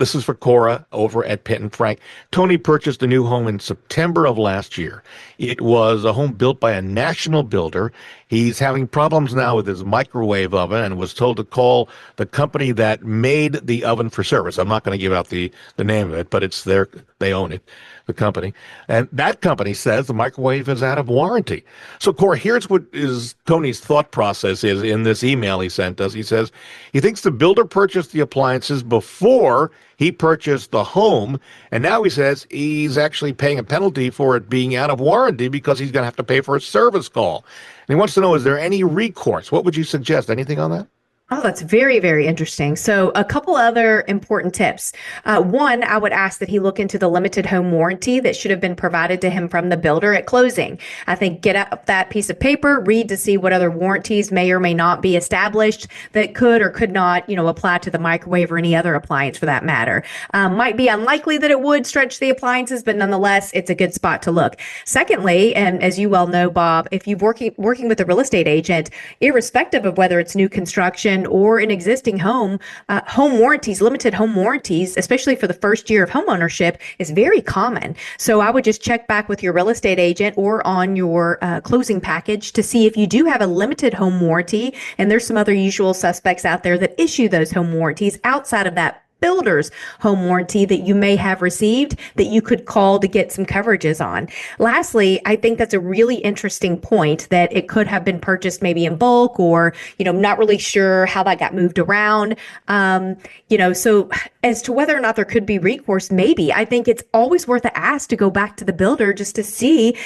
This is for Cora over at Pitt and Frank. Tony purchased a new home in September of last year. It was a home built by a national builder. He's having problems now with his microwave oven and was told to call the company that made the oven for service. I'm not going to give out the name of it, but it's their, they own it, the company. And that company says the microwave is out of warranty. So, Cora, here's what is Tony's thought process is in this email he sent us. He says he thinks the builder purchased the appliances before he purchased the home, and now he says he's actually paying a penalty for it being out of warranty because he's going to have to pay for a service call. And he wants to know, is there any recourse? What would you suggest? Anything on that? Oh, that's very, very interesting. So a couple other important tips. One, I would ask that he look into the limited home warranty that should have been provided to him from the builder at closing. I think get out that piece of paper, read to see what other warranties may or may not be established that could or could not, apply to the microwave or any other appliance for that matter. Might be unlikely that it would stretch the appliances, but nonetheless, it's a good spot to look. Secondly, and as you well know, Bob, if you're working with a real estate agent, irrespective of whether it's new construction or an existing home, home warranties, limited home warranties, especially for the first year of home ownership, is very common. So I would just check back with your real estate agent or on your closing package to see if you do have a limited home warranty. And there's some other usual suspects out there that issue those home warranties outside of that builder's home warranty that you may have received that you could call to get some coverages on. Lastly, I think that's a really interesting point that it could have been purchased maybe in bulk or, not really sure how that got moved around. So as to whether or not there could be recourse, maybe I think it's always worth a ask to go back to the builder just to see,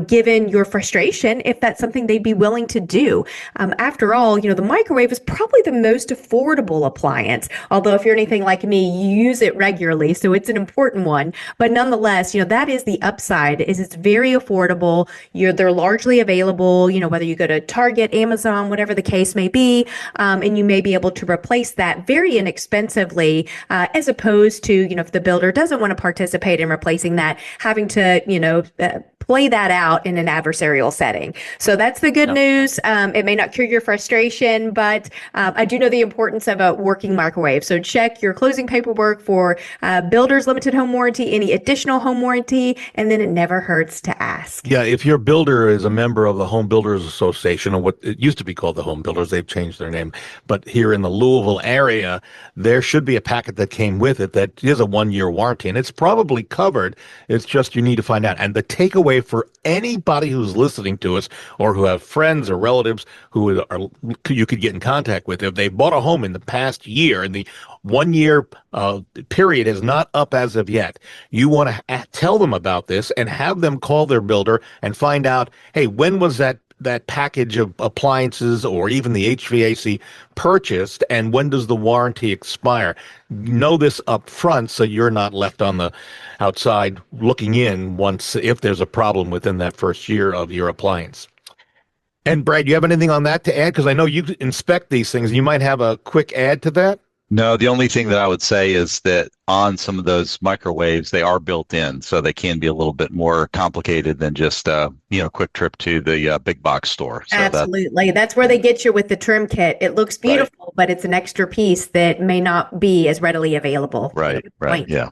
given your frustration, if that's something they'd be willing to do. After all, the microwave is probably the most affordable appliance. Although if you're anything like me, you use it regularly, so it's an important one. But nonetheless, that is the upside, is it's very affordable. They're largely available, whether you go to Target, Amazon, whatever the case may be, and you may be able to replace that very inexpensively, as opposed to, if the builder doesn't want to participate in replacing that, having to, play that out in an adversarial setting. So that's the good news. It may not cure your frustration, but I do know the importance of a working microwave. So check your closing paperwork for builder's limited home warranty, any additional home warranty, and then it never hurts to ask. Yeah, if your builder is a member of the Home Builders Association, or what it used to be called the Home Builders, they've changed their name. But here in the Louisville area, there should be a packet that came with it that is a 1-year warranty, and it's probably covered. It's just you need to find out. And the takeaway for anybody who's listening to us or who have friends or relatives who you could get in contact with, if they bought a home in the past year and the 1-year period is not up as of yet, you want to tell them about this and have them call their builder and find out, hey, when was that package of appliances or even the HVAC purchased, and when does the warranty expire? Know this up front so you're not left on the outside looking in if there's a problem within that first year of your appliance. And Brad, you have anything on that to add? Because I know you inspect these things. You might have a quick add to that. No, the only thing that I would say is that on some of those microwaves, they are built in, so they can be a little bit more complicated than just a quick trip to the big box store. So absolutely, that's where they get you with the trim kit. It looks beautiful, right, but it's an extra piece that may not be as readily available. Right. Yeah.